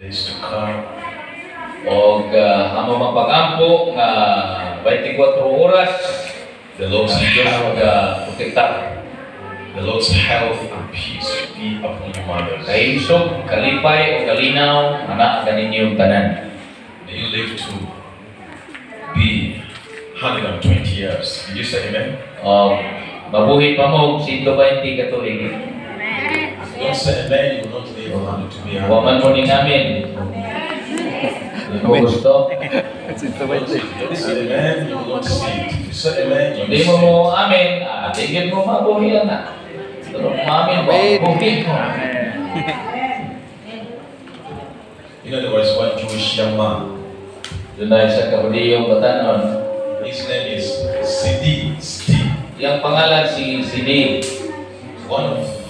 Is to come. O amo mapagampo nga 24 oras The Lord's Diyos health, protektar. the Lord's health and peace be upon your mothers. Kaisog, kalipay o kalinaw, anak kaninyong tanan. May you live to be 120 years. Did you say amen? O mabuhi pa mo 120 katuig. If you don't say amen, you will not live 100 to be 100. Waman mo ning amin. Hindi mo gusto. If you don't say amen, you will not see it. If you say amen, you Hindi will mo see mo amin, tigil mo mabuhi na. Pero mamin mo, buhi mo. it. You know, there was one Jewish young man. Doon na sa kabuliyong batanon. His name is Sidi. Steve. Yang pangalan si Sidi. One of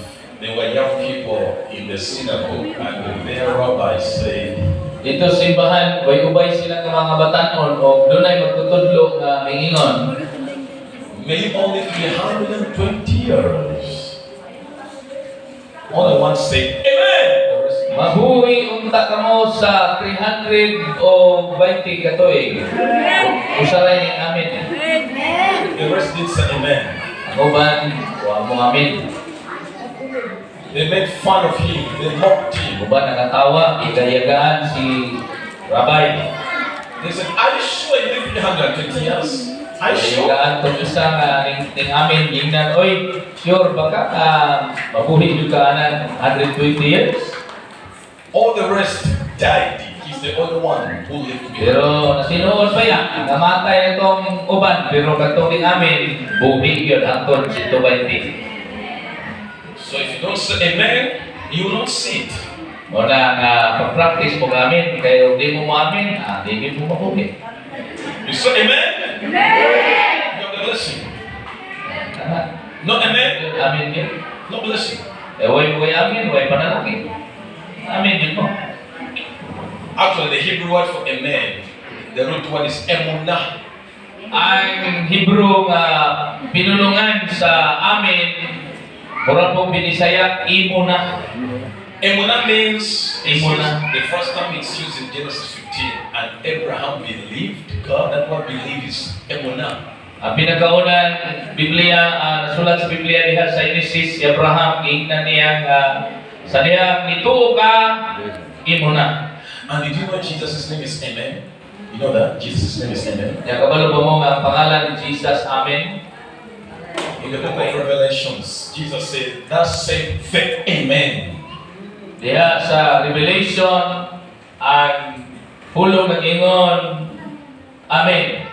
There were young people in the synagogue, and their rabbi said, Dito simbahan, ubay sila ng mga batanon o doon ay magtutudlo nga mingingon. may you only be 120 years. Only one said, Amen! The rest Mabuhi unta ka mo sa 300 o 20 katoy. Usaray ni amin. did say Amen. Ako ba, huwag mo amin. They made fun of him, they mocked him. Ako ba nakatawa, igayagaan si Rabbi. They said, Are you sure you live 120 years? Are you sure? Igayagaan itong isa nga ning amin, gingnan, oy, sure, baka mabuhi juga na 120 years. All the rest died. He's the only one who lived. Pero nasinuod pa yan, namatay itong uban, pero katong ning amin, buhi yun hangtod 120. So if you don't say Amen, you will not see it. Muna nga pag-practice mo amin, kaya hindi mo maamin, hindi mo mabuhi. You say Amen? You have the blessing. No Amen? Amin yun. No blessing. Huwag amin, huwag panalangin. Amin yun mo. Actually, the Hebrew word for Amen, the root word is Emunah. Ang Hebrew nga pinulungan sa amin, mura pong binisaya, imuna. Emunah means, Emunah. the first time it's used in Genesis 15, and Abraham believed God. That word believe is Emunah. Ang pinakaunang Biblia, nasulat sa Biblia diha sa Genesis, si Abraham, ingnan niyang sa niyang nituo ka, imuna. And did you know Jesus' name is Amen? You know that? Jesus' name is Amen. Yang kabalo ba mo nga ang pangalan ni Jesus, Amen? In the book of Revelations, Jesus said, that same faith, Amen. Diha sa Revelation, ang hulog ng ingon, Amen.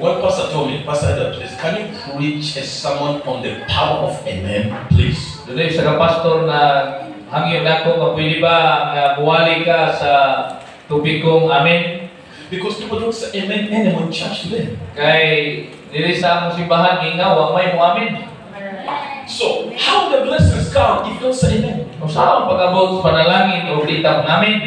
When Pastor told me, Pastor Adam, please, can you preach a sermon on the power of Amen, please? Doon sa kapastor na hangyo nako nga pwede ba nga buwali ka sa tupikong Amen? Because people don't say Amen anymore in church today. Kay dili sa among simbahan gingaw wa may mo Amen. So, how the blessings come if you don't say Amen? Kung saan pag-abot sa panalangin o dita ng Amen?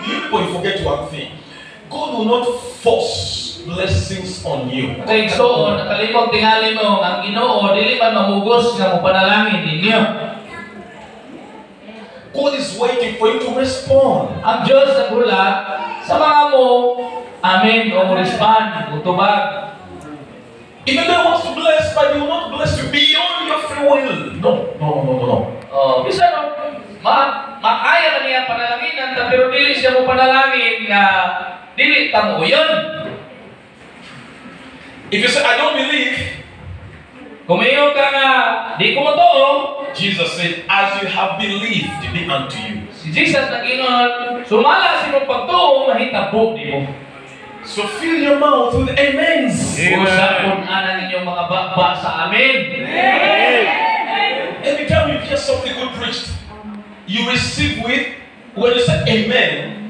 You forget one thing. God will not force blessings on you. Kay so nakalimot tingali mo ang Ginoo dili man mamugos nga mo panalangin ninyo. God is waiting for you to respond. Ang Diyos nagulat sa mga mo Amen o mo respond utubag. Even though He wants to bless, but He will not bless you beyond your free will. No. Oh, bisa no makaya man niya panalanginan pero dili siya mo panalangin nga dili ta mo yun. If you say, I don't believe, Kumayo ka nga di ko matuo. Jesus said, as you have believed, be unto you. Si Jesus nag-ingon, sumala si mong pagtuo, mahitabo di mo. So fill your mouth with amens. Usapon ana ninyong mga bakba sa amin. Every time you hear something good preached, you receive with, when you say amen,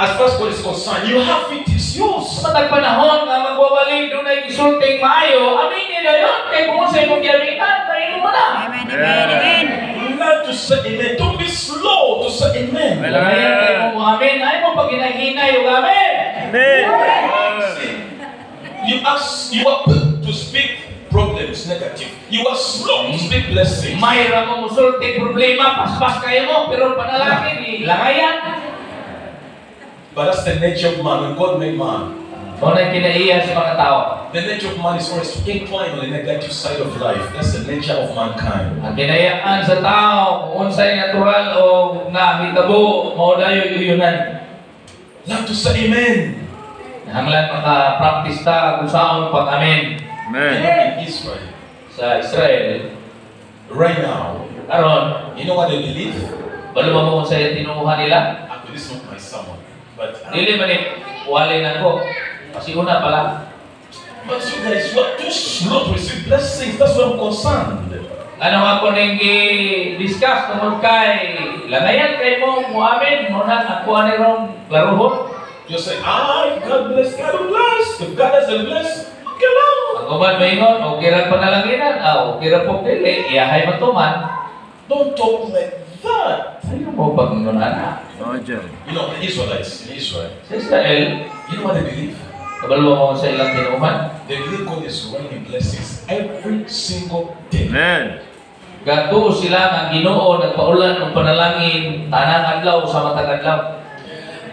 as far as God is concerned, you have it, it's yours. Sa matag panahon nga magwawali doon ay gisulting maayo, aminin na yun. Kaya kung sa imong gamitan, tayo mo na. Amen. Learn to say amen. Don't be slow to say amen. Amen. Kaya mo amin, ay mo pag hinahinay yung amin. See, you are put to speak problem. problems negative. You are slow to speak blessings. Mayroon mo musulti problema, paspas kayo mo, pero panalangin ni langayan. But that's the nature of man. When God made man, Kung na kinaiya sa mga tao, the nature of man is always to incline on the negative side of life. That's the nature of mankind. ang kinayaan sa tao, kung unsay natural o nahitabo, maudayo yuyunan. You have to say amen. Hanglan maka-practice ta kung saan pag-amen In Israel, sa Israel. right now, Karon, you know what they believe? balo ba mo kung sa'yo tinukuhan nila? Actually, this is not my sermon. But Dili man wali na ko. Kasi una pala. you guys, you are too slow to receive blessings. That's why I'm concerned. Ano ako nang i-discuss tungkol kay langayan kay mo amen mo na ako ani ron laruhon. Just say, if God bless, God will bless. If God doesn't bless, okay lang. Ako man maingon o kira panalanginan, o kira po dili iyahay man tuman. Don't talk like that. Ano mo pagnunan? You know, the Israelites in Israel, Sa Israel, you know what they believe? kabalo mo sa ilang tinuman. They believe God is raining blessings every single day. Gato sila nga Ginoo nagpaulan ng panalangin tanang adlaw sa matag adlaw.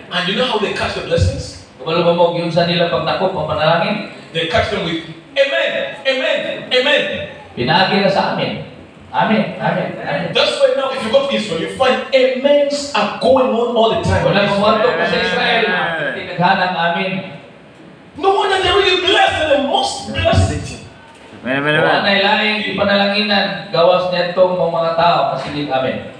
And you know how they catch the blessings? Kabalo ba mo gyud sa nila pagtakop ang panalangin? They catch them with amen, amen, amen. Pinagi na sa amin. Amen, amen, amen. That's why now if you go to Israel, you find amens are going on all the time. Wala kumarto pa sa Israel. Tinaghanang amin. No wonder they're really blessed and the most blessed. Wala na ilaing ipanalanginan. Gawas na itong mga tao kasigit amin.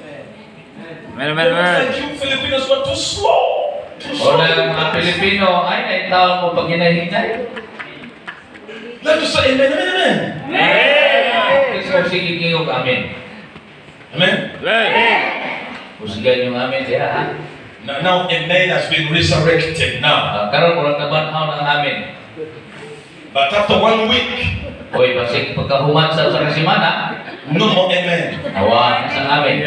Like you Filipinos were too slow. O na mga Pilipino, ay naitaon mo pag hinahinay. Let us say amen, amen, amen. Kasi sige kiyong amin. Amen. Usigan yung amin, diha ha. Now amen has been resurrected now. Karon murag nabanhaw ng amin. But after 1 week, Oy, basig pagkahuman sa kasimana, no more amen. awa sa amin.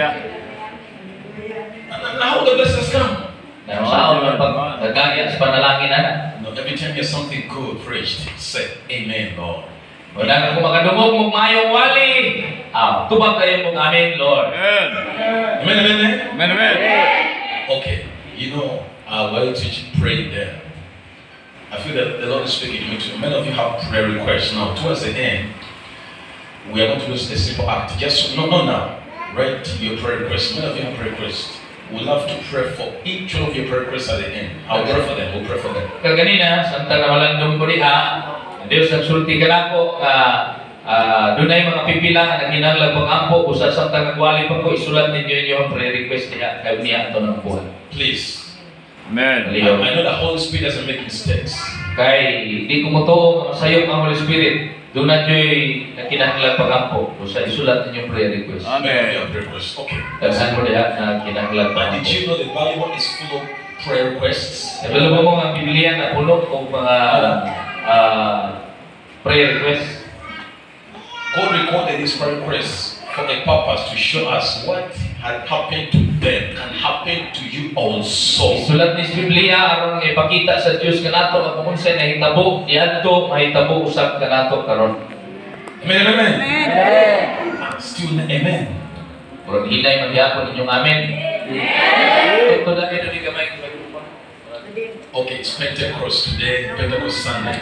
And how the blessings come? Ano sa man pag nagaya sa panalangin na. No, every time you hear something good preached, say amen, Lord. Wala na kung makadungog mong mayong wali. Tubag kayo mong amin, Lord. Amen, amen, amen. Okay, you know, while you teach, pray there. I feel that the Lord is speaking to me too. Many of you have prayer requests now. Towards the end, we are going to do a simple act. Just not now. Write your prayer requests. Many of you have prayer requests. We'll have to pray for each one of your prayer requests at the end. I'll pray for them. We'll pray for them. Kaganina, santa na malandong ko diha, Diyos nagsulti ka na ko, doon ay mga pipila na kinahanglan pag-ampo, kung sa santa nagwali pa ko, isulat ninyo yung prayer request niya, kayo niya ito ng buhay. Please. Amen. I know the Holy Spirit doesn't make mistakes. Kay di ko mo to masayop ang Holy Spirit. Doon na dyo'y kinahanglan pag-ampo, kung sa isulat ninyo prayer request. Amen. Your prayer requests. Okay. Saan mo diha na kinahanglan But did pag-ampo? you know the Bible is full of prayer requests? Nabalo mo ang Biblia na puno o mga prayer requests. God recorded these prayer requests for a purpose to show us what had happened to them can happen to you also. Sulat ni Biblia aron ipakita sa Dios kanato ang kung unsay nahitabo diadto mahitabo usab kanato karon. Amen, amen, amen. Still amen. Pero hinay man gyapon inyong amen. Ito na kay ni gamay ko. Okay, it's Pentecost today, Pentecost Sunday.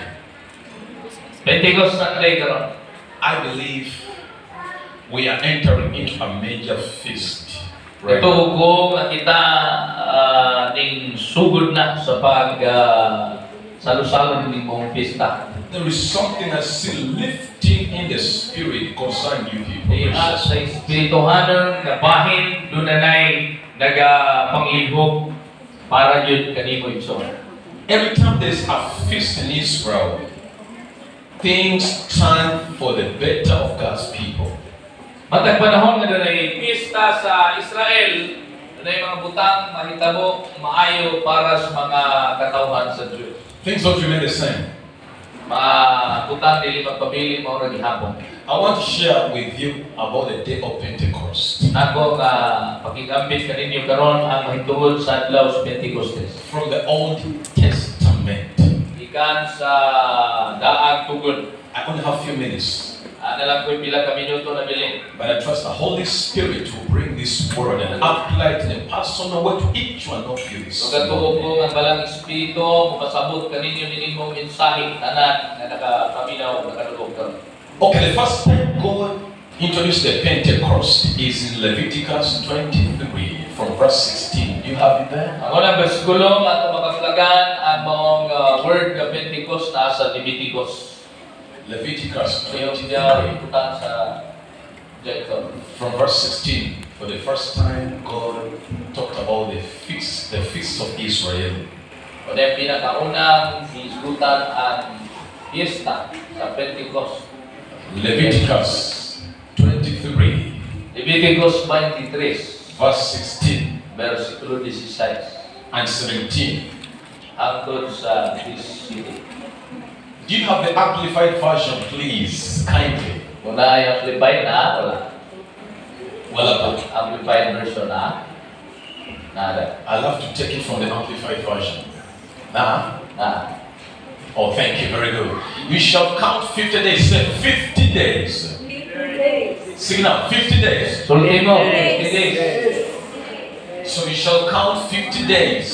Pentecost Sunday karon. I believe we are entering into a major feast. Right Ito now. ko nga kita ning sugod na sa pag salusalon ning mong pista. There is something that's still lifting in the spirit concerning you people. Diha sa espirituhanon nga bahin doon na nay nagapanglihok para yun kanimo igsoon. Every time there's a feast in Israel, things turn for the better of God's people. Matag panahon nga doon ay pista sa Israel, doon ay mga butang mahitabo, maayo para sa mga katawhan sa Diyos. Things don't remain the same. Mga butang dili magpabili mo ra gihapon. I want to share with you about the day of Pentecost. Nako nga pakigambit kaninyo karon ang mahitungod sa adlaw sa Pentecostes. From the Old Testament. Ikan sa daag tugod. I only have a few minutes. Ana lang ko pila ka minuto na bilin. But I trust the Holy Spirit to bring this word and apply it in a personal way to each one of you this So katuog morning. ko ang balang espiritu mapasabot kaninyo nimong mensahe tanan nga nakapaminaw nakadulog karon. Okay, the first time God introduced the Pentecost is in Leviticus 23 from verse 16. You have it there? Ang unang bersikulo nga ato makaflagan ang mong word ng Pentecost na sa Leviticus. Leviticus Yung siya 23 iputan sa Jacob. from verse 16. For the first time, God talked about the feast of Israel. O na yung pinakaunang hisgutan ang fiesta sa Pentecost. Leviticus 23, Leviticus 23, verse 16 versikulo 16 and 17. hangtod sa 17. Do you have the amplified version, please? Kindly. Wala yung amplified na, wala. Wala po. Amplified version na. Nada. I'll have to take it from the amplified version. Now, Na. oh, thank you, very good. You shall count 50 days. Say 50 days. Sing now, 50 days. Sulti mo, 50 days. So you shall count 50 days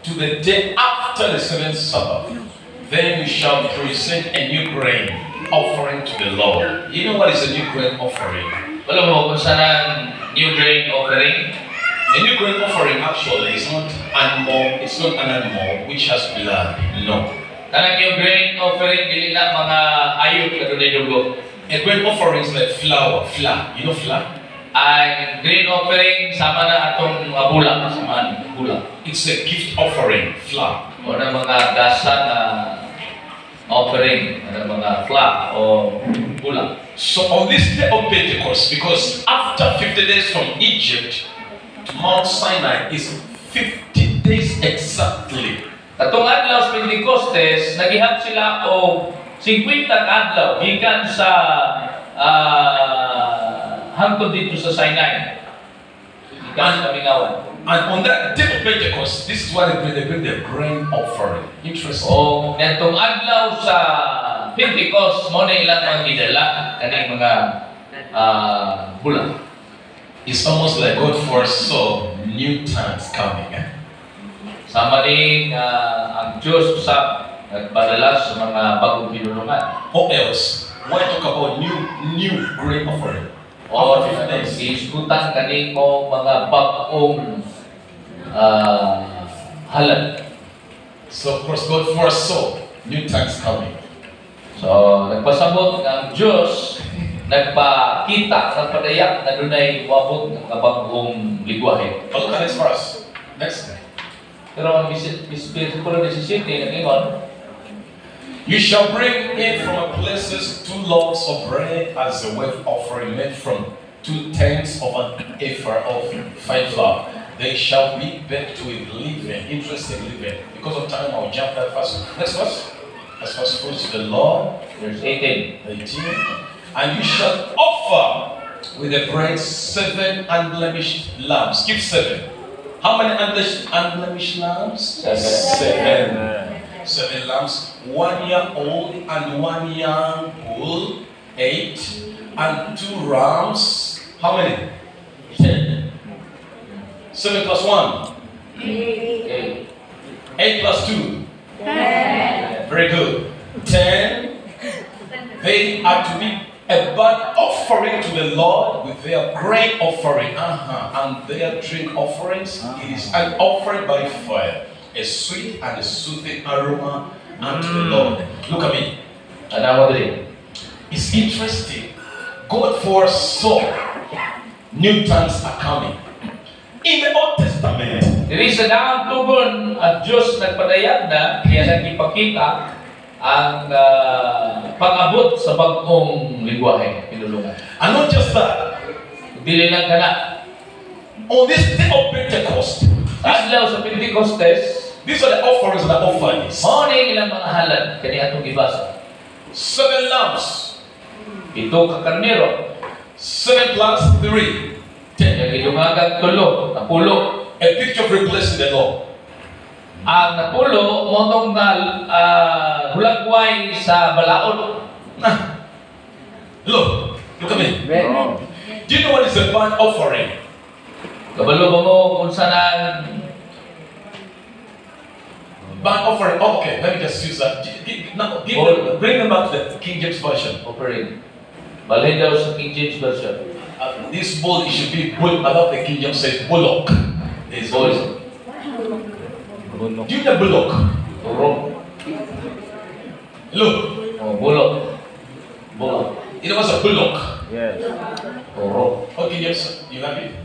to the day after the seventh Sabbath. Then you shall present a new grain offering to the Lord. You know what is a new grain offering? Wala mo kung saan ang new grain offering? A new grain offering actually is not animal, it's not an animal which has blood. No. Kanang new grain offering, dili na mga ayot na doon dugo. A grain offering is like flour. You know flour? Ang grain offering, sama na atong bula. Sama bula. It's a gift offering, flour. O na mga gasa na offering, na mga fla o bula. So on this day of Pentecost, because after 50 days from Egypt to Mount Sinai is 50 days exactly. Katong adlaw sa Pentecostes, naghihap sila o 50 kadlaw gikan sa hangtod dito sa Sinai. Gikan sa Mingawan. And on that day of Pentecost, this is why they bring the grain offering. Interesting. O netong adlaw sa Pentecost, mo na ilang ang gidala kaning mga bula. It's almost like God foresaw new times coming. Sama din ang Diyos sa nagpadala sa mga bagong pinulungan. What else? Why talk about new grain offering? O After 50 days. iskutan kaning mo mga bagong halal. So of course God foresaw new times coming. So, nagpasabot ang Diyos, nagpakita, nagpadayak na dunay wabot ng bagong ligwahe. But look at this verse. Next. Pero ang versikulo 17, nag-ingon, You shall bring in from places 2 loaves of bread as a wave offering made from 2/10 of an ephah of fine flour. They shall be baked with leaven, interesting leaven. Because of time, I'll jump that fast. Next verse. As first fruits to the Lord, verse 18. 18. And you shall offer with the bread 7 unblemished lambs. Keep 7. How many unblemished lambs? 7. 7 lambs, 1 year old and 1 young bull, 8, and 2 rams. How many? 10. 7 plus 1. Okay. 8 plus 2. Very good. 10. They are to be a burnt offering to the Lord with their grain offering, and their drink offerings. It is an offering by fire, a sweet and a soothing aroma unto the Lord. Look at me. Ano mo din? It's interesting. God foresaw new times are coming. In the Old Testament, Diri sa daang tugon, ang Diyos nagpadayag na, kaya nang ipakita ang pag-abot sa bagong ligwahe, pinulungan. and not just that, Dili lang kana. on this day of Pentecost, Adlaw sa Pentecostes, these are the offerings that are offered. mao na ilang mga halal kani atong gibasa. 7 lambs, 7 ka karnero, 7 plus 3, 10. yang idungagan tulo, napulo. A picture of replacing the law. Ang napulo mo tong hulagway sa balaod. Look at me. Do you know what is a burnt offering? Kabalo ba mo kung saan Burnt offering. Oh, okay, let me just use that. Bring them back to the King James Version. offering? Balhin daw sa King James Version. This bull, it should be bull. I love the King James says bullock. It's Bull. Do you know bullock? Turo. Look, O, bulok. Bulok. you know what's a bullock? Turo. Okay, yes, you have it.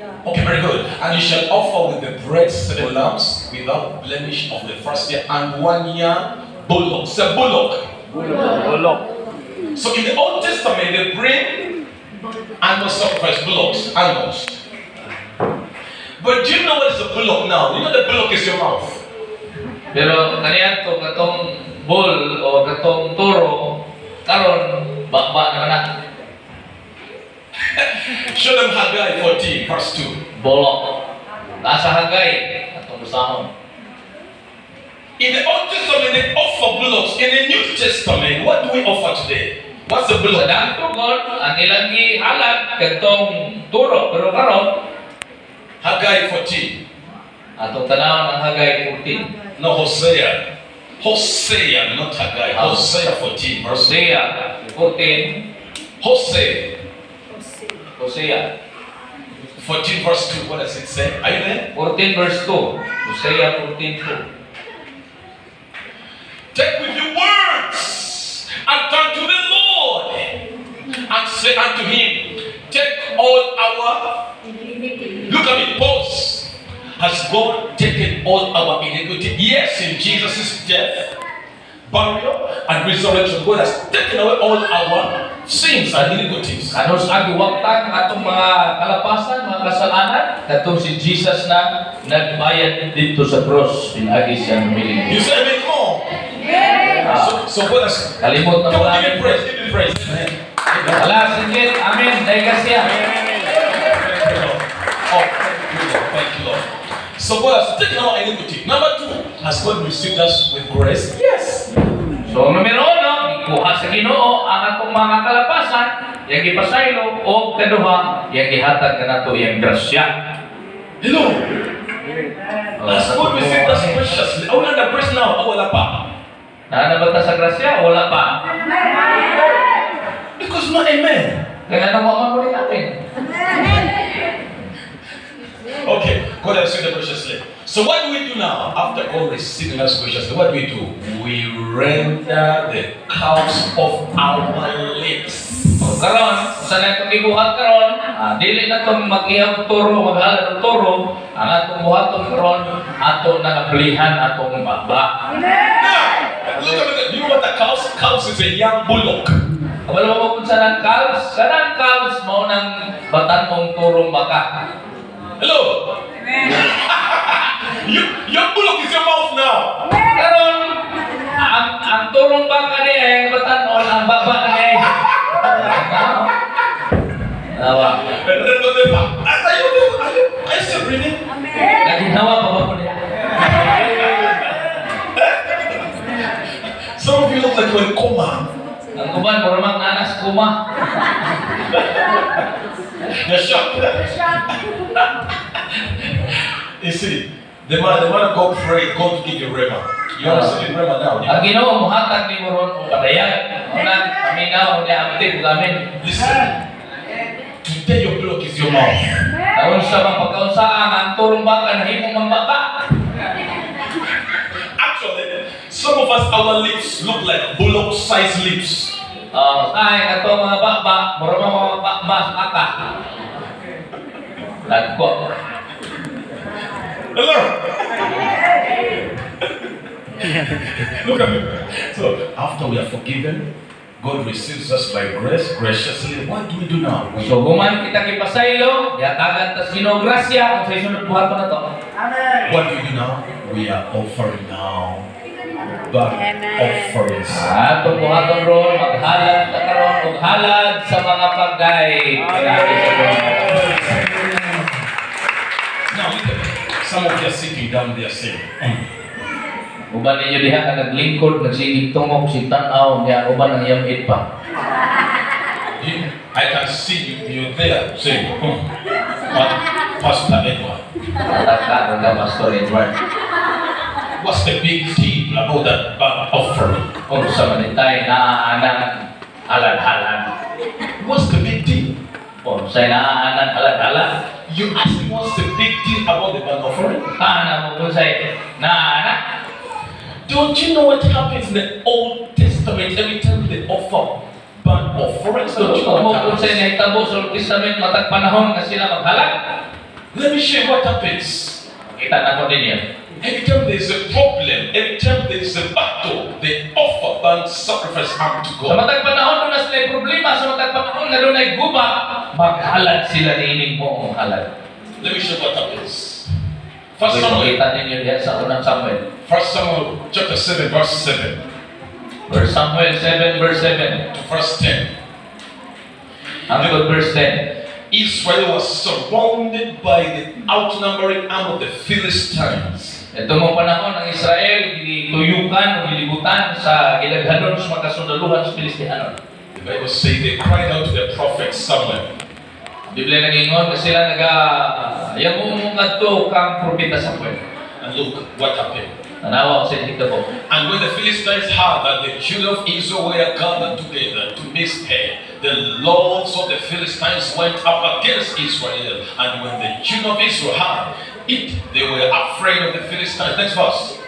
Okay, very good. And you shall offer with the bread 7 lambs without blemish of the first year and 1 year bullock. It's a bullock. So in the Old Testament, they bring animal sacrifice bullocks, animals. But do you know what is a bullock now? You know the bullock is your mouth. Pero kaniyan to katong bull o katong toro karon bakba na na Show them Haggai 14, verse 2. bolok. Nasa Hagay atong usahon. In the Old Testament, they offer bullocks. In the New Testament, what do we offer today? What's the Sa bullock? dagtugon ang ilang gihalad katong turo pero karon Haggai 14. atong tanawon ang Hagay 14. No, Hosea. Hosea, not Haggai. Hosea 14, verse 2. Hosea 14. Hosea Hosea 14, verse 2. What does it say? Are you there? 14 verse 2. Hosea 14:2. Take with you words and turn to the Lord and say unto him, take all our, look at me, pause. Has God taken all our iniquity? Yes, in Jesus' death, burial, and resurrection, God has taken away all our sins and iniquities. Ano sa giwagtang atong mga kalapasan, mga kasalanan, katong si Jesus na nagbayad dito sa cross pinagi siya ng You miling. say, amen, come on. So God has, Kalimot na come on, wala. give me praise, give me praise. Wala, sige, amen, dahil kasi Oh, thank you, Lord. Thank you, Lord. So God has taken our iniquity. Number 2, has God received us with grace? Yes. So, numero 1, ikuha sa Ginoo ang atong mga kalapasan, yang ipasaylo, o kaduha, yang ihatag ka nato yang grasya. Hello. Has God received us graciously? I want to praise now. Wala pa. Naanabata sa grasya, wala pa. Because no amen. Kaya naman mo rin natin. Okay, God has received us graciously. So what do we do now? After God receiving us graciously, what do? We render the cows of our lips. O karon, sa natong ibuhat karon, dili na itong mag-iyang toro, maghalad ng toro, ang atong buhaton karon, ato nagablihan atong baba. Now, look at it. You know what the cows? Cows is a young bullock. Kabalo mo kung saan ang cows? Saan ang cows mo ng batanong turong baka? Hello. Your bullock is your mouth now. Karon, ang turong baka niya ay batanon, ang baba na niya ay. Nawa. Are you still breathing? Naginawa pa ba po niya? Some of you look like you're in coma. Ang kuban, marumang nanas kuma. You're shocked. You see, the man of God prayed, God to give you rema. You understand rema now? Ang Ginoo muhatag ni mo ron o padayan. Unang paminaw niya abti gamin. Listen, today your block is your mouth. Aron sa mga pagkaunsaan ang turong baka na himong mambaba. Actually, some of us, our lips look like bullock-sized lips. Ay, ato mga bakba, marumang mga bakba sa kaka. Lagko. Hello. Look at me. So after we are forgiven, God receives us by grace graciously. What do we do now? So guman kita kipasaylo, yatagan tas Ginoo grasya kung sa isunod buhaton na to. What do we do now? We are offering now. God offerings. Atong buhaton ron, maghalad ta karon og halad sa mga pagday. Pinagi sa Ginoo. Now look at me. Some of you are sitting down there saying, Uban ninyo diha nga naglingkod, nagsigig tungog si tanaw niya uban ang yamit pa. I can see you there saying, Pastor Edward, Matagkaro ka, Pastor Edward. what's the big deal about that burnt offering? Kung sa manitay naaanan, halad-halad. What's the big deal? Kung sa naaanan, halad-halad. You ask me what's the big deal about the burnt offering? Paano mo kung sa naaanan? Don't you know what happens in the Old Testament every time they offer burnt offerings? Don't you know Kung what kung sa happens? nahitabo sa Old Testament, matag panahon na sila maghalad. Let me show you what happens. Kita na ko din yan. Every time there is a problem, every time there is a battle, they offer burnt sacrifice unto Sa God. matag panahon, doon na sila problema. Sa matag panahon na doon ay guba, maghalad sila niining mo ang halad. Let me show you what happens. First Samuel, Kita ninyo diyan sa unang Samuel. 1 Samuel chapter 7, verse 7 First Samuel 7, verse 7. to verse 10. Hanggang verse 10. Israel was surrounded by the outnumbering arm of the Philistines. Ito mong panahon ng Israel, gilituyukan o gilibutan sa gilaghanon sa mga kasundaluhan sa Filistihanon. The Bible says they cried out to the prophet Samuel. Biblia nag-ingon na sila yamong ngadto kang propeta Samuel. And look what happened. Tanawa ko sa inyo po. And when the Philistines heard that the children of Israel were gathered together to Mizpeh, the lords of the Philistines went up against Israel. And when the children of Israel heard it, they were afraid of the Philistines. Next verse.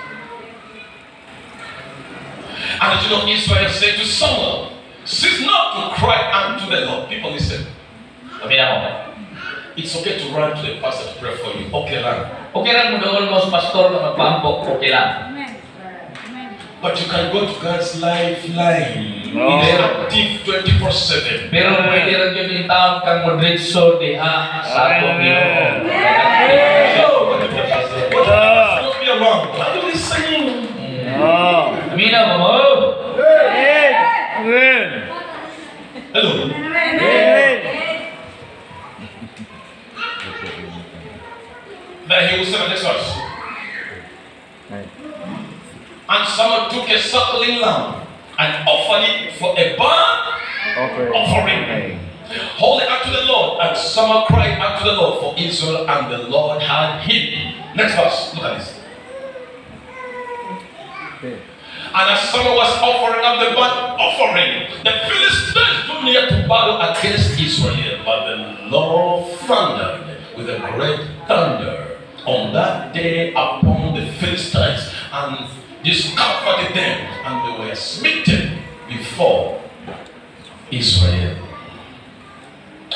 And the children of Israel said to Samuel, cease not to cry unto the Lord. People listen. Kami na mo. It's okay to run to the pastor to pray for you. Okay lang. Okay lang mo doon mo sa pastor na magpaampok. Okay lang. But you can go to God's lifeline. No. It's active 24/7. Pero pwede rin yun yung taon kang modritso diha sa atong Ginoo. Don't be alarmed. Are you listening? Amina mo mo. Hello. Then he will say the next verse. And someone took a suckling lamb and offered it for a burnt offering, holy unto the Lord. And someone cried unto the Lord for Israel, and the Lord had him. Next verse. Look at this. And as someone was offering up the burnt offering, the Philistines drew near to battle against Israel, but the Lord thundered with a great thunder on that day upon the Philistines, and discomfited them, and they were smitten before Israel.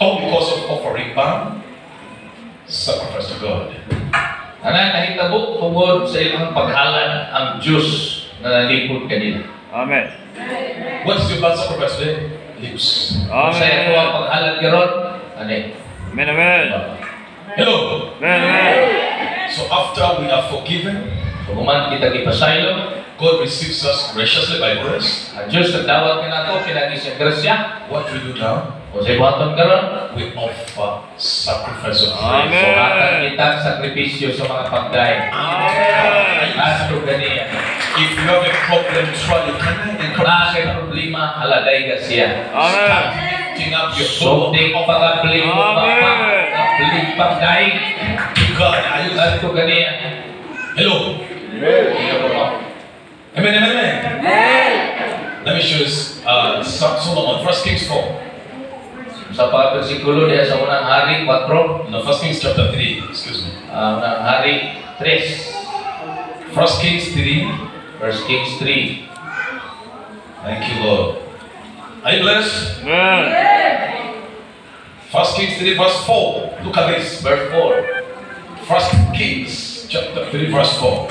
All because of offering burnt sacrifice to God. Ana nahitabo tungod sa ilang paghalad ang Diyos na nalipod kanila. Amen. What is your burnt sacrifice today? Lips. Sa ito ang paghalad karon, ani. Amen. Amen. Hello. Amen. So after we are forgiven, Human kita gipasaylo, God receives us graciously by grace. ang Diyos nagdawat kinato pinagi sa grasya. What we do now? O sa ibaton karon, We offer sacrifice of Amen. praise. suhatan kita sakripisyo sa mga pagday. Amen. Ato ganiya. If you have a problem, try it. Can I Na encourage kay problema haladay ka siya. Amen. lifting up your So di soul pagabli mo Amen. pagabli pagday. to God? Are you listening? Ato ganiya. Hello. Amen, amen, amen. Let me show you Solomon, 1 Kings 4. Sa pagbersikulo diya sa unang hari 4, No, 1 Kings chapter 3, excuse me. unang hari 3, 1 Kings 3. First Kings 3. Thank you, Lord. Are you blessed? Amen. 1 Kings 3, verse 4. Look at this. Verse 4. 1 Kings chapter 3, verse 4.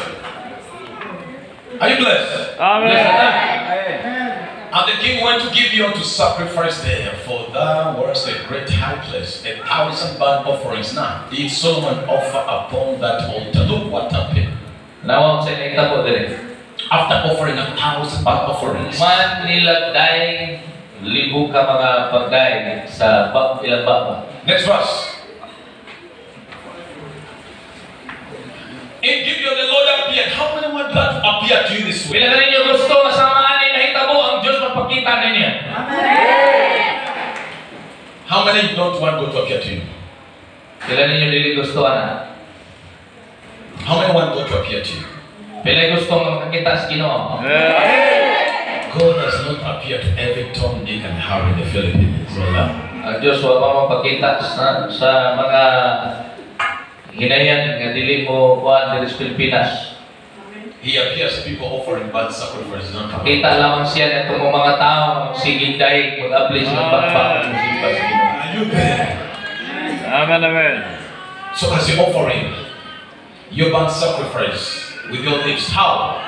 Are you blessed? Amen. And the king went to Gibeon to sacrifice there, for thou wast a great high place, 1,000 burnt offerings. Now, did Solomon offer upon that altar? Look what happened. Nawang sa nakita po din. After offering 1,000 burnt offerings, Man nila dahil libo ka mga pagday sa ilang baba. next verse. In Gibeon, the Lord appeared. How many want God to appear to you this way? Bila na ninyo gusto masamaan ay nahitabo ang Diyos magpakita ninyo. How many don't want God to appear to you? Pila ninyo dili gusto ana? How many want God to appear to you? Pila gusto nga makakita sa Ginoo? God does not appear to every Tom, Dick, and Harry in the Philippines. Wala. Ang Diyos wa pa mapakita sa mga hinayan nga dili mo kuan diri sa Pilipinas. He appears to people offering bad sacrifices. Kita lamang siya ng mga tao sigig dahil mag-ablis ng pagpapalong simba sa Ginoo. Are you there? Amen, amen. So as you're offering your bad sacrifice with your lips, how?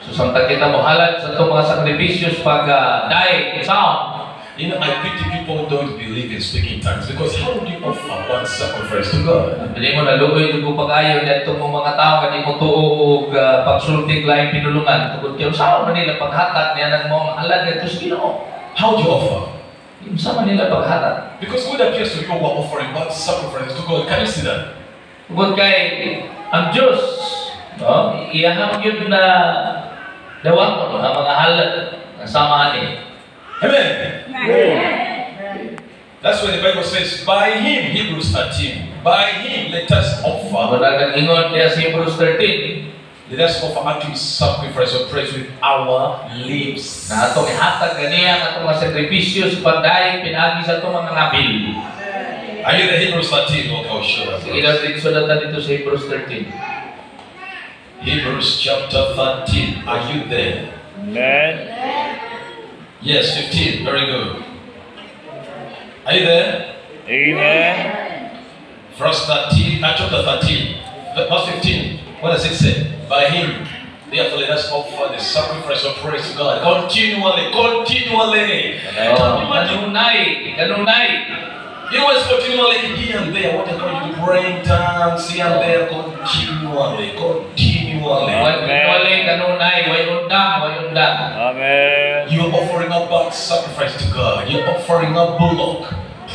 So samtang kita mo halad sa itong mga sakripisyos pag dahil sound. You know, I pity people who don't believe in speaking tongues because how would you offer one sacrifice to God? Hindi mo naluoy yung pag-ayo na itong mga tao hindi mo tuog pagsulting laing pinulungan. Tugod kayo, saan mo nila paghatag niya ng mga halad na ito sa Ginoo? How do you offer? Yung saan nila paghatag? Because God appears to you who are offering bad sacrifices to God. Can you see that? Tugod kay ang Diyos, no? Iyahang yun na dawang mo ang mga halad na samahan niya. Amen. That's why the Bible says, by Him, Hebrews 13, by Him let us offer. Madagang ingon niya sa Hebrews 13, let us offer active sacrifice of praise with our lips. na atong ihatag ganiya atong mga sakripisyo sa pagdaig pinagi sa atong mga nabil. Are you the Hebrews 13? Okay, I'll show that. Sige daw dito sudatan dito sa Hebrews 13. Hebrews chapter 13. Are you there? Amen. Yes, 15. Very good. Are you there? Amen. Verse 13, chapter 13, verse 15. What does it say? By Him, therefore let us offer the sacrifice of praise to God continually. Kanunay. You know, it's continually here and there. What I call you to praying tongues here and there, continually. Kanunay, way undang. Amen. You're offering up back sacrifice to God. You're offering up bullock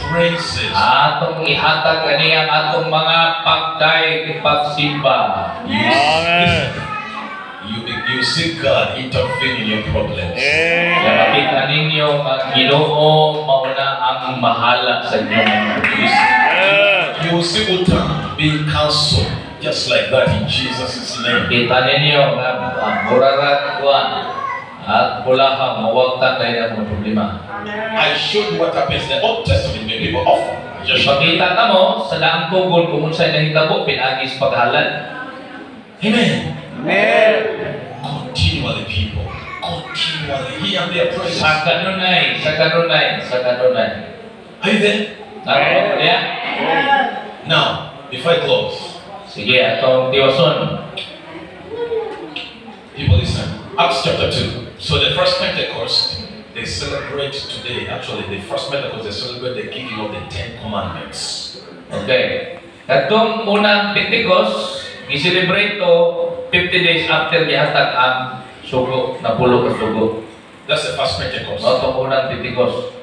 praises. Atong ihatag ganiya atong mga pagdaig pagsimba. Amen. You see God intervene in your problems. Amen. Makita ninyo ang Ginoo mauna ang mahala sa inyong mga problema. You will see utang being cancelled just like that in Jesus' name. Kita ninyo nga murarat kuan at bulahang mawagtan tayo ng mga problema. I showed you what happens in the Old Testament when people offer. Just Ipakita na mo sa daang tugol kung unsay nahitabo pinagis paghalad. Amen. Amen. Continually, people. Continually. Here and there, praise. Sa kanunay. Are you there? Naroon niya? Now, if I close, Sige, atong tiwason. people listen. Acts chapter 2. So the first Pentecost, they celebrate today. Actually, the first Pentecost, they celebrate the giving of the 10 Commandments. Okay. Katong unang Pentecost, i-celebrate to 50 days after gihatag ang sugo, napulo ka sugo. That's the first Pentecost. Atong unang Pentecost.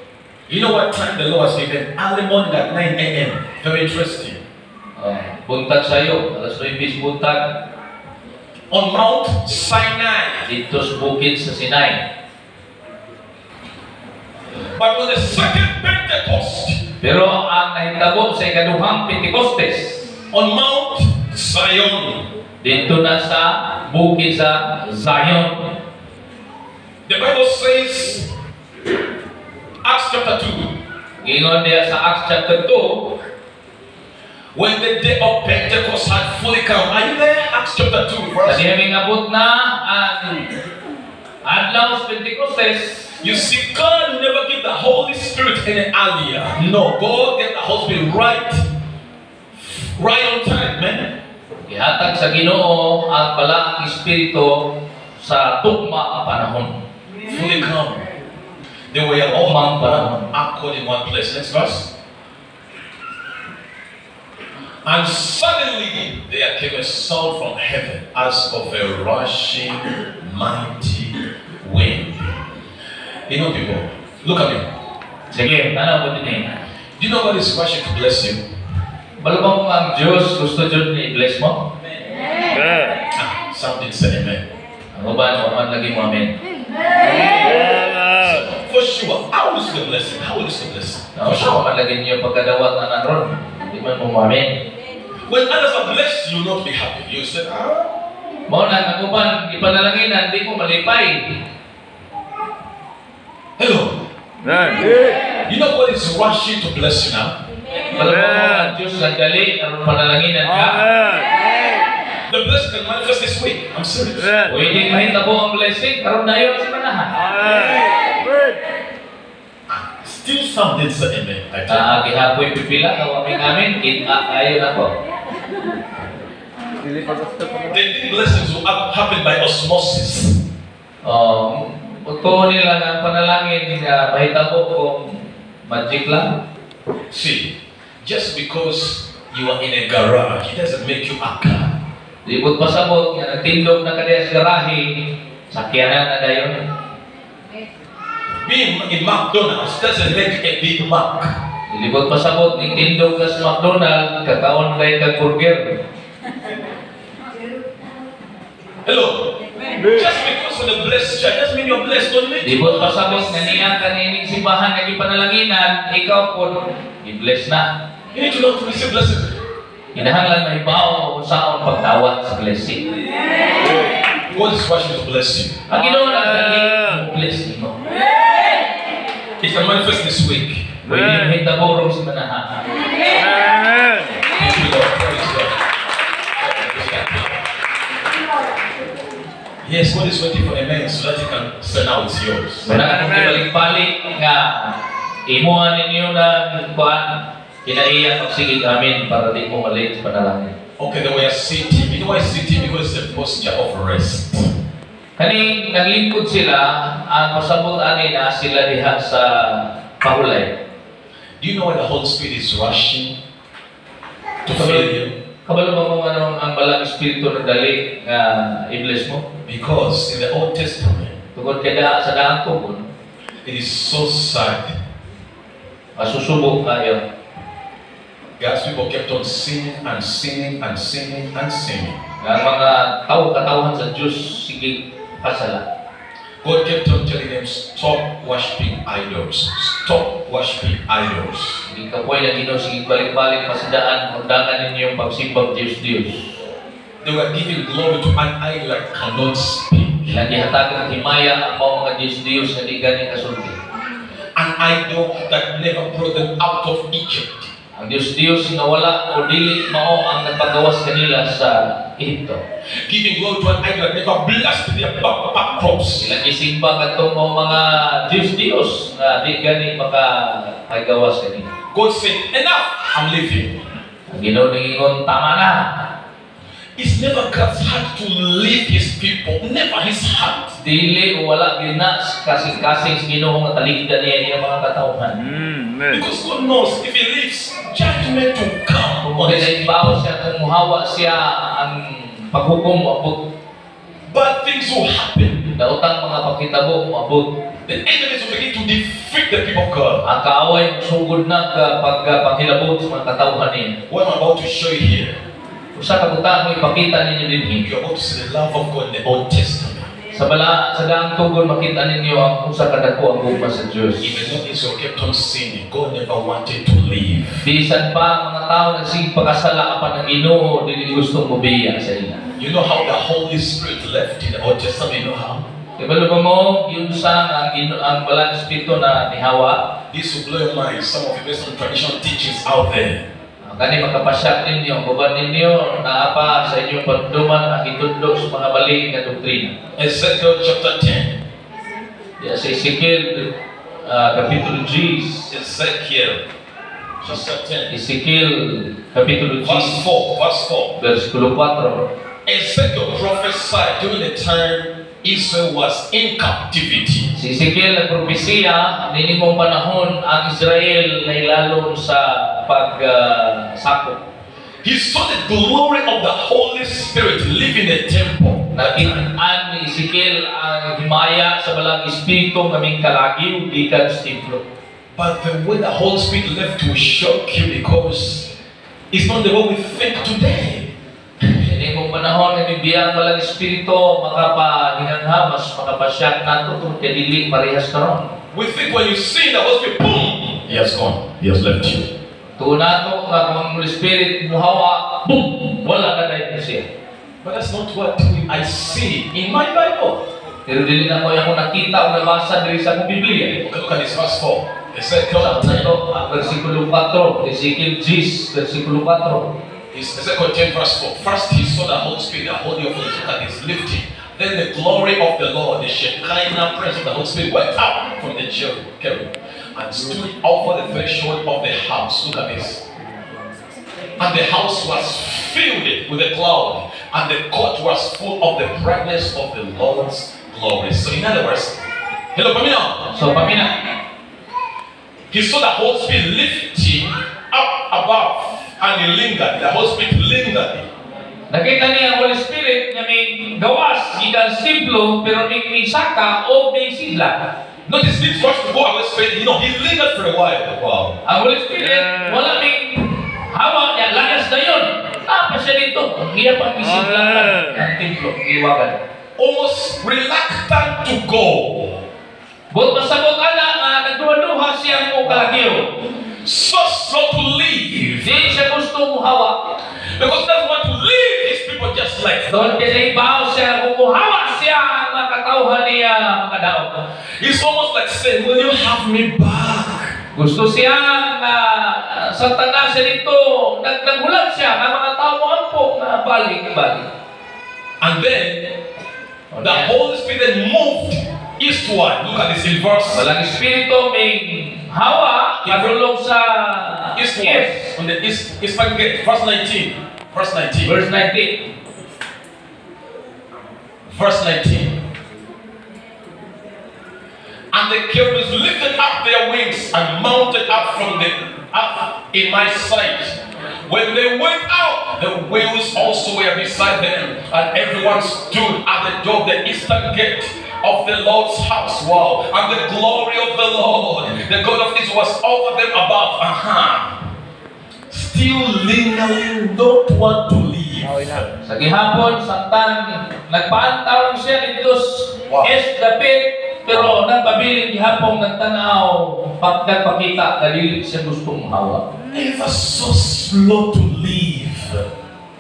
You know what time the Lord has given? Early morning at 9 a.m. Very interesting. Buntag sayo, alas 9 buntag. On Mount Sinai. Dito sa bukid sa Sinai. But on the second Pentecost, Pero ang nahitabo sa ikaduhang Pentecostes, on Mount Zion, dito na sa bukid sa Zion. the Bible says, Acts chapter 2, Gingon niya sa Acts chapter 2, when the day of Pentecost had fully come. Are you there? Acts chapter 2, sa verse. dihang abot na ang adlaw sa Pentecostes. You see, God never gave the Holy Spirit any earlier. No, God gave the Holy Spirit right on time, man. Ihatag sa Ginoo ang balaang espiritu sa tugma ang panahon. Fully come. They were all one accord in one place. Next verse. And suddenly there came a sound from heaven as of a rushing mighty wind. You know, people, look at me. Sige, tanaw mo din eh. Do you know God is rushing to bless you? Balabang mo ang Diyos, gusto Diyos ni bless mo? Amen. Something said amen. Ang uban, uman lagi mo amen. Amen. For sure. sure. How is the blessing? How is the blessing? No, so malagyan niyo pagkadawat na nanron. Di man mo mamin. When others are blessed, you will not be happy. You say, Mao na ang uban ipanalangin di mo malipay. hello. Amen. You know God is rushing to bless you now? Alam mo ang Diyos nagdali aron panalanginan ka. Amen. The blessing can manifest this week. I'm serious. Amen. Pwede mahitabo ang blessing karon dayon sa manahan. Amen. Still some did say amen. I tell you. Gihapoy pipila kawami namin kita ayon ako. They think blessings will happen by osmosis. Pagtuon nila ng panalangin na mahitabo kung magic lang. See, just because you are in a garage, it doesn't make you a car. Libot pasabot nga nagtindog na kadiya sa garahe, sakyanan na dayon. Being in McDonald's doesn't make a Big Mac. Libot pasabot ning tindog ka sa McDonald's, kakaon kay kag burger. Hello. Just because you're the blessed child doesn't mean you're blessed. Don't make Libot pasabot nga niya kanining simbahan nga gipanalanginan, ikaw po i-bless na. You need to know to receive blessing. Kinahanglan mahibaw kung saan pagtawat sa blessing. God is rushing to bless you. Ang Ginoo nagdali mo bless nimo. It can manifest this week. Pwede mahitabo ro sa manahan. Amen. Thank you, Lord. Praise God. Yes, God is waiting for amen so that He can send out yours. Wala kang ibalik-balik nga imuhan ninyo ng kuan kinaiya pagsigig amin para di mo malit sa panalangin. Okay, they were sitting. You know why sitting? Because it's a posture of rest. Kaning naglingkod sila, ang pasabot ani na sila diha sa pahulay. Do you know why the Holy Spirit is rushing to fill you? Kabalo ba mo ang balang espiritu na dali nga i-bless mo? Because in the Old Testament, Tungkol kada sa daang tugon, it is so sad. masusubok kayo. God's people kept on singing and singing and singing and singing. Ang mga katawhan sa Diyos, sige pasala. God kept on telling them, stop worshiping idols. Stop worshiping idols. Hindi ka po yung Ginoo, sige balik-balik pasidaan, undangan ninyo yung pagsimbang Diyos-Diyos. They were giving glory to an idol that cannot speak. Lagi hatag ng himaya ang mga Diyos-Diyos na di ganing kasulti. An idol that never brought them out of Egypt. Ang Diyos-Diyos nga wala o dili mao ang nagpagawas kanila sa Ehipto. Giving glory to an idol that never blessed their back crops. Ilang isimba katong mga Diyos-Diyos na di gani makagawas kanila. God said, enough, I'm leaving. Ang Ginoo ningon tama na. It's never God's heart to leave His people. Never His heart. Dili o wala gina kasing-kasing sa Ginoo nga taligdan niya ang mga katawhan. Amen. Because God knows if He leaves, judgment will come. Kung naibaw siya, kung muhawa siya ang paghukom abot. Bad things will happen. Daotang mga pagkitabo abot. The enemies will begin to defeat the people of God. Ang kaaway sugod na pagpakilabot sa mga katawhan niya. What I'm about to show you here, Usa ka buta mo ipakita ninyo dinhi. you're about to see the love of God in the Old Testament. Sa daang tugon makita ninyo ang usa ka dako ang gugma sa Dios. Even though Israel kept on sinning, God never wanted to leave. Bisan pa ang mga tao nagsige pagkasala apan ang Ginoo dili gustong mobiya sa ila. You know how the Holy Spirit left in the Old Testament? You know how? Ibalo ba mo yun sa ang balang espiritu na ni Hawa? This will blow your mind. Some of you based on traditional teachings out there. Kani makapasyak ninyo, kuban ninyo na apa sa inyong pagduman ang itudlo sa mga bali nga doktrina. Ezekiel chapter 10. Ya sa Ezekiel kapitulo 10. Ezekiel chapter 10. Ezekiel kapitulo 10 Verse 4. versikulo 4. Ezekiel prophesied during the time Israel was in captivity. Si Ezekiel nagpropesiya nini mong panahon ang Israel na ilalong sa pagsakop. He saw the glory of the Holy Spirit living in the temple. Nakitaan ni Ezekiel ang himaya sa balang espiritu ngaming kalagiw gikan sa templo. But the way the Holy Spirit left will shock you because it's not the way we think today. Nini mong panahon na bibiyang balang espiritu makapahinangha mas makapasyak nato kung kadili parehas karon. We think when you see the Holy Spirit, boom, he has gone. He has left you. Tuna to nga kung Holy Spirit muhawa, boom, wala na dahil siya. But that's not what I see in my Bible. Pero dili na ko yung nakita o nabasa diri sa akong Biblia. Okay, look at this verse 4. Ezekiel Sa 10. versikulo 4, Ezekiel 10, versikulo 4. Ezekiel 10 verse 4. First he saw the Holy Spirit, the Holy of Holies, look at this, lifting. Then the glory of the Lord, the Shekinah presence of the Holy Spirit went out from the cherub and stood over the threshold of the house. Look at this. And the house was filled with a cloud, and the court was full of the brightness of the Lord's glory. So in other words, hello, Pamina. So pamina, He saw the Holy Spirit lifting up above, and he lingered. The Holy Spirit lingered. nakita niya ang Holy Spirit nga may gawas, gikan simplo, pero may saka o may sidla. Notice this first to go away straight. You know, he lingered for a while. Wow. Ang Holy Spirit, wala may hawa niya, lakas na yun. Tapa siya dito. Hiya pang isidlatan ang templo, iwagan. Almost reluctant to go. But masabot ana, nagduha-duha siya mo kalagyo. So slow to leave. Di siya gusto mo hawa. Because that's what to leave these people just like that. Doon kinaibaw siya, kumuhawa siya ang mga katauhan niya, mga daog. It's almost like saying, will you have me back? Gusto siya na sa tanan siya dito, nagnagulat siya, ang mga tao mo ampok na balik-balik. And then, the Holy Spirit moved eastward. Look at this in verse. Walang espiritu may hawa, kadulong sa Eastward. On the eastern gate. Verse 19. Verse 19. Verse 19. Verse 19. And the cherubs lifted up their wings and mounted up in my sight. When they went out, the wheels also were beside them, and everyone stood at the door of the eastern gate of the Lord's house. Wow. And the glory of the Lord, the God of Israel, was over them above. Still lingering, don't want to leave. Sa gihapon, samtang nagpaantaw lang siya dito Wow. dapit, pero nagpabiling gihapon nagtanaw, nagpakita, dali siya gustong hawa. Ever so slow to leave.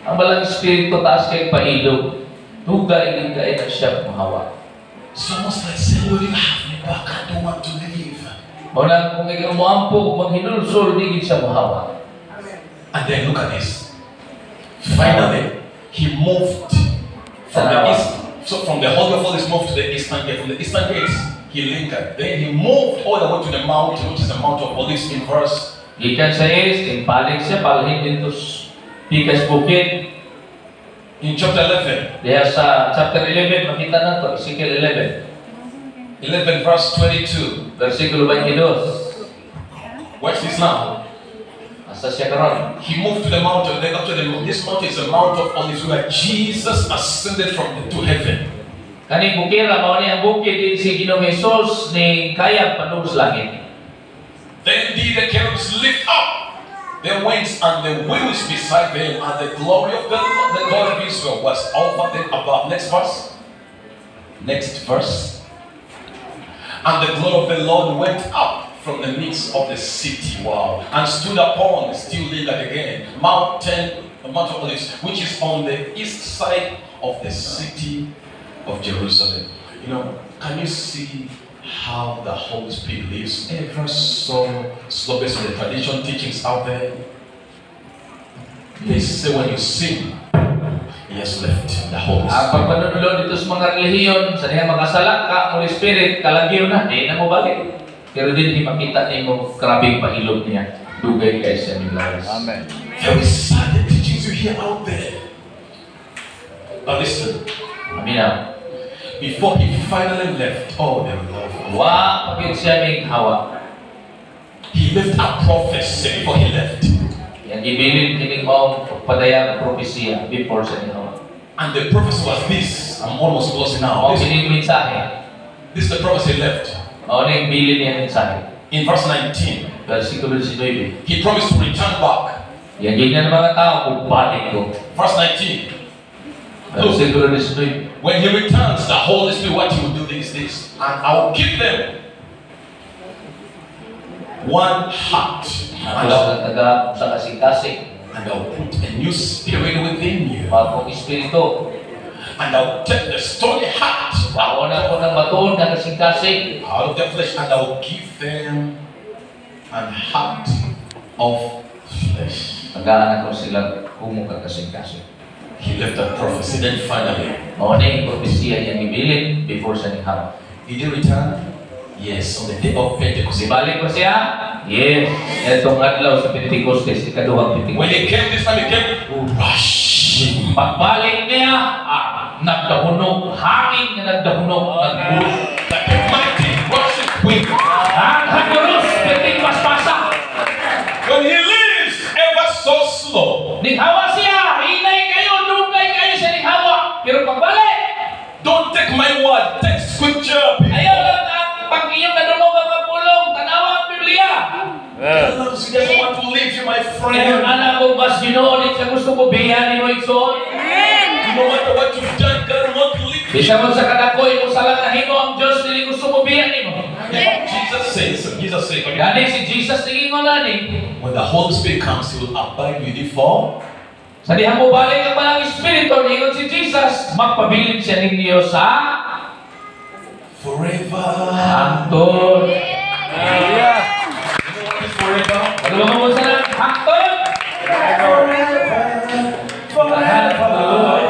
Ang balang espiritu taas kay pailog, tugay din kay na siya mahawa. It's almost like saying, will you have me back? I don't want to leave. Muna kung ikaw mo ampo, maghinulsol, di siya mahawa. And then look at this. Finally, he moved from the east. So from the Holy of Holies moved to the eastern gate. From the eastern gate, he lingered. Then he moved all the way to the mountain, which is the Mount of Olives in verse. Gikan sa east, impalik siya, palhin dito pikas bukid. In chapter 11. Diya sa chapter 11, makita na to, Ezekiel 11. 11 verse 22. Versikulo 22. Watch this now. Asa siya karon? He moved to the mountain. Then after this mountain is the Mount of Olives where Jesus ascended to heaven. Kani bukira, mao ni ang bukid din si Ginoong Jesus ni kaya padung sa langit. Then the cherubs lift up their wings, and the wheels beside them, and the glory of the God of Israel was over them above. Next verse. Next verse. And the glory of the Lord went up from the midst of the city, wow, and stood upon, still lingered again, Mount of Olives, which is on the east side of the city of Jerusalem. You know, can you see how the Holy Spirit lives ever so slow based on the tradition teachings out there? They say when you sing, he has left the Holy Ang Spirit. pagpanunulod dito sa mga relihiyon, sa diha makasala ka, Holy Spirit, kalagyo na, di na mo balik. Pero din di makita niya mo krabing pahilog niya. Dugay kay siya ni Lares. Amen. Very sad the teachings you hear out there. But listen, Amin. before he finally left, oh, the love of Wa pagit siya may hawa. he left a prophecy before he left. Yang ibilin kining maong padaya ng propesya before siya ni hawa. And the prophecy was this. I'm almost closing now. Mao kining mensahe. This is the prophecy he left. Mao ning bilin niya mensahe. In verse 19, Versikulo 19. he promised to return back. Yang ganyan ng mga tao, bubalik ko. Verse 19, Versikulo 19. when he returns, the Holy Spirit, what he will do is this, and I will keep them one heart. Alaw ng taga sa kasing-kasing. And I'll put a new spirit within you. Bagong espiritu. And I'll take the stony heart Baona ko ng batuon ng kasing-kasing. out of the flesh, and I'll give them an heart of flesh. Tagaan ako sila kumong kasing-kasing. He left that prophecy. Then finally, Mauna yung propesya niyang ibilin before sa niham. did he return? Yes, on the day of Pentecost. Sibalik ba siya? Yes. Itong adlaw sa Pentecostes, ikaduhang When Pentecostes. he came this time, he came rushing. Pagbalik niya, nagdahunog, hangin na nagdahunog, nagbulos. Like a mighty rushing wind. Ang hagulos, piting paspasa. When he leaves, ever so slow. Ninghawa siya, hinay kayo, dugay kayo sa ninghawa. Pero pagbalik, Don't take my word, take scripture. ayaw lang ang pag iyong nadungog ang mga pulong, tanawa ang Biblia. God loves you, doesn't want to leave you, my Ngayon, friend. anak ko, bas ginoon, sa gusto ko, biyan ni mo ikson. No matter what you've done, God wants to leave you. Bisa mo sa kadakoy, mo sa lang nahimo ang Diyos, hindi gusto mo biyan ni mo. Jesus says, Gani si Jesus tingin mo na ni. when the Holy Spirit comes, He will abide with you for. Sa diha mo balik ang malang Espiritu, niingon si Jesus, magpabilin siya ninyo sa Forever. hangtod. Hallelujah. You know what is forever? Ano ba mo sa lang? Hangtod? Sa hangtod. Sa hangtod.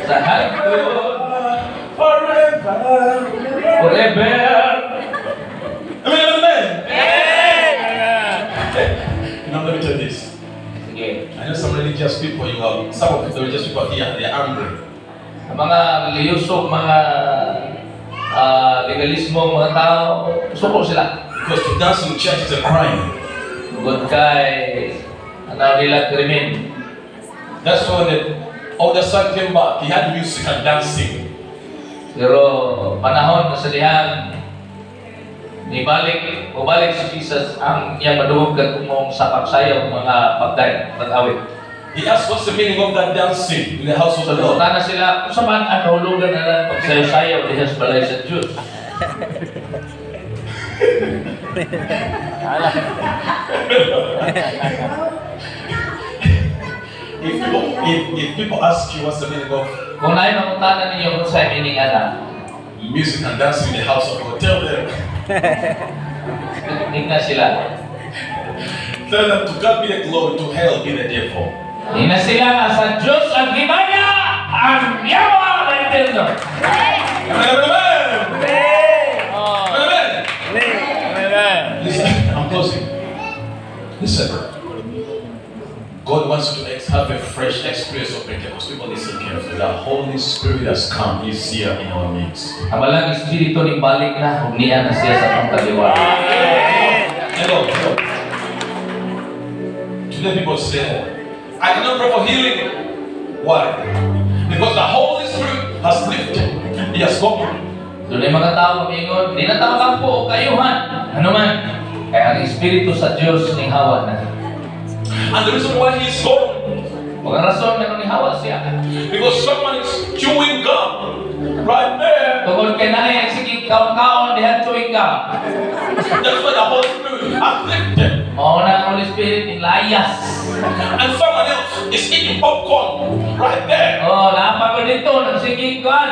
Sa hangtod. Forever. Amen. Amen. Now let me tell you this. Sige. I know some religious people, some of the religious people here, they are angry. Ang mga reliyosong, mga legalismo, mga tao, suko sila. Because to dance in church is a crime. Tungkol kay ano nila krimen. That's why when the older son came back, he had music and dancing. Pero panahon na sa dihang balik si Jesus ang iya madungog kat kumong sa pagsayaw mga pagday, pag-awit. He asked, what's the meaning of that dancing in the house of the Lord? Tana sila, kung saan ang kahulugan na lang pagsayaw-sayaw diha sa balay sa Diyos. If people ask you what's the meaning of Kung naay mangutanan ninyo kung saan meaning ana, music and dancing in the house of God, tell them tingnan sila. to God be the glory, to hell be the devil. Tingnan sila nga sa Diyos ang gimanya, ang yawa ng eterno. Amen, amen, Amen. Listen, I'm closing. Listen. God wants you to have a fresh experience of Pentecost. People listen carefully. The Holy Spirit has come. He's here in our midst. Ang malang espiritu ni balik na, niya na siya sa atong kaliwa. Hello. Today people say, I cannot pray for healing. Why? Because the Holy Spirit has lifted. He has come. Doon ay mga tao mamingon, di na tao kampo o kayuhan. Ano man? Kaya ang espiritu sa Diyos ning hawa na. And the reason why he is gone, Mga rason na ning hawa siya. because someone is chewing gum right there. Tungkol kay nanay ang sige kaon-kaon dihan tuwing ka. That's why the Holy Spirit has lifted. Mao na ang Holy Spirit ning layas. And someone else is eating popcorn right there. Oh, napag ko dito nang sige kuan.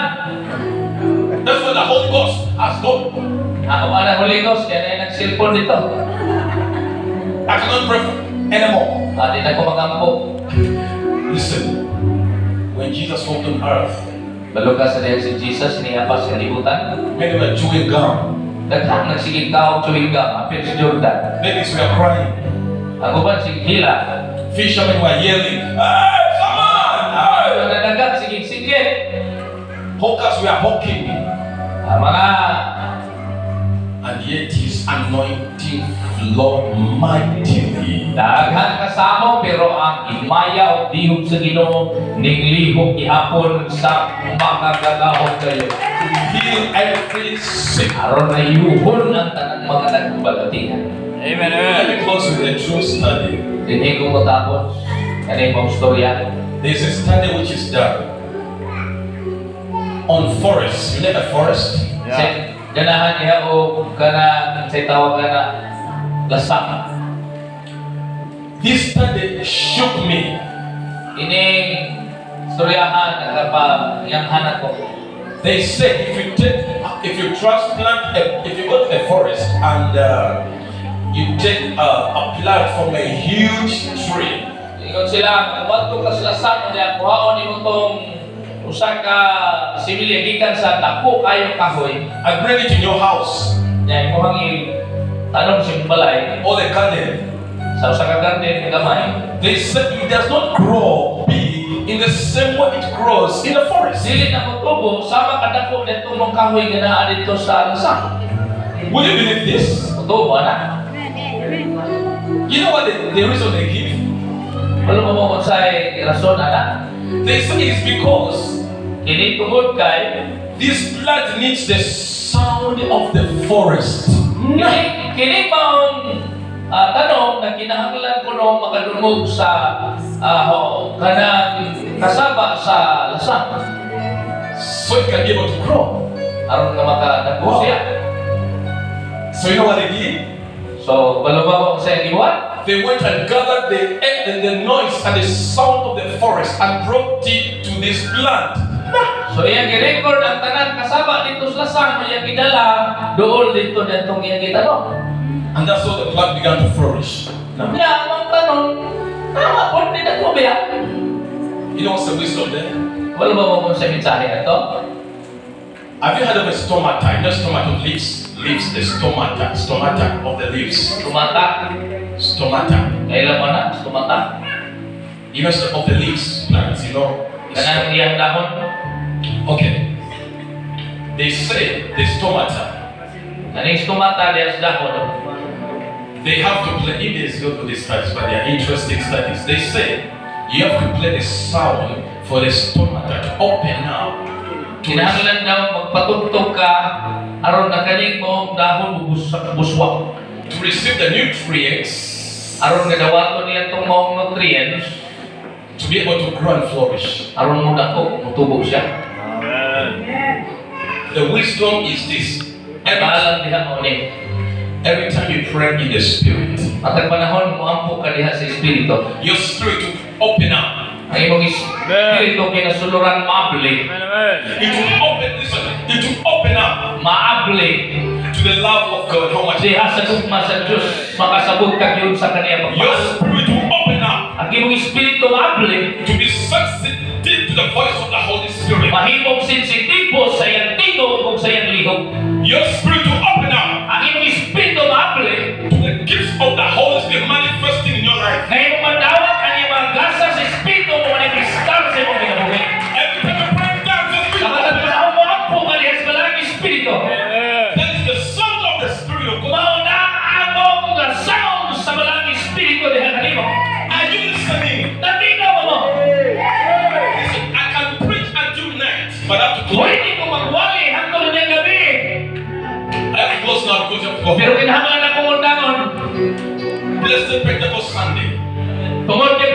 That's why the Holy Ghost has gone. Ako man ang Holy Ghost kaya na nag-cellphone dito. I cannot pray anymore. Di na ko magampo. Listen, when Jesus walked on earth, Balo ka sa diyan si Jesus niya pa sa libutan. many were chewing gum. Daghang nagsigig kaog tuwing ka, apil si Jordan. Babies were crying. Ang uban si Hila. Fishermen were yelling, "Hey, someone! Hey!" Mga dagat sigig-sigig. Hawkers were hawking. Ang mga And yet his anointing flowed mightily. daghang kasamo pero ang imaya o dihog sa Ginoo ning lihok ihapon sa makagagahon kayo. To heal every sick. Aron na yuhon ang tanang mga nagbalatihan. Amen. Let me close with a true study. Dinhi ko matapos kanang mga storya. There's a study which is done on forest. You know a forest? Yeah. Ganahan niya o kana sa tawag na lasang. This study shook me. Ini suryahan yang hanak ko. They say if you transplant, if you go to a forest and you take a plant from a huge tree. Ingon sila, bato ka sa lasang niya, kuhaon ni mong usa ka similya gikan sa dako kayo kahoy. I bring it in your house Nya imo hangi tanom sa balay or the garden. sa usa ka garden gamay. They said it does not grow big in the same way it grows in the forest. Dili na motubo sama kadako dito mong kahoy ganaa dito sa lasang. Would you believe this? Motubo na. You know what the reason they give? Wala mo mo say rason ana. They say it's because Kini tungod kay this plant needs the sound of the forest. kini maong tanong na kinahanglan ko no makadungog sa kanang kasaba sa lasang So it can be able to grow. aron nga makadagko Wow. siya. So you know what they did? So balubaw sa iwan. They went and gathered the noise and the sound of the forest and brought it to this plant. So iyang gi-record ang tanan kasaba dito sa lasang iyang gidala dool dito datong iyang gitanong. And that's how the plant began to flourish. Namya ang tanong tama po di na ko biya. You know what's the wisdom there? Balubaw mo sa mensahe ato. Have you heard of a stomata? You know stomata of leaves? Leaves, the stomata of the leaves. Tumata. Stomata. Kailan mo na tumata? You know of the leaves, plants, you know. Kanang iyang dahon. Okay. They say the stomata, Kaning tumata diya sa dahon. they have to play, Indians go to these studies, but they are interesting studies. They say you have to play the sound for the stomata to open up. Kinahanglan daw magpatugtog ka aron na kaning mo dahon buswak. To receive the nutrients, Aron nga dawaton niya tong mga nutrients to be able to grow and flourish. aron mo dako mutubo siya. Amen. The wisdom is this. Paalam diha mo ni. Every time you pray in the spirit, Matag panahon mo ampo ka diha sa espiritu. your spirit will open up. Ang imong espiritu kinasuluran maabli. Amen. It will open, listen, it will open up Maabli to the love of God. How much? diha sa tugma sa Dios makasabot ka gyud sa kaniya Your pagpasok. spirit will open up Ang imong espiritu maabli to be sensitive to the voice of the Holy Spirit. mahimong sensitibo sa iyang tingog ug sa iyang lihok. Your spirit will open up Ang imong espiritu maabli to the gifts of the Holy Spirit manifesting in your life. na imong madawat ang iyang mga gasa sa espiritu mo manifestar sa imong kinabuhi. Every time you pray down, your spirit Sa will matag open up. panahon mo ampo ka diha sa malang espiritu. Amen. That is the sound of the Spirit of God. Mao na among the sound sa malang espiritu diha kanimo. Are you listening? Natinaw mo. Listen, I can preach until night, but I have to close. Pwede mo magwali hangtod ng gabi. I have to close now because you have to go. Pero kinahanglan akong undangon. Blessed Pentecost Sunday. Tungod kay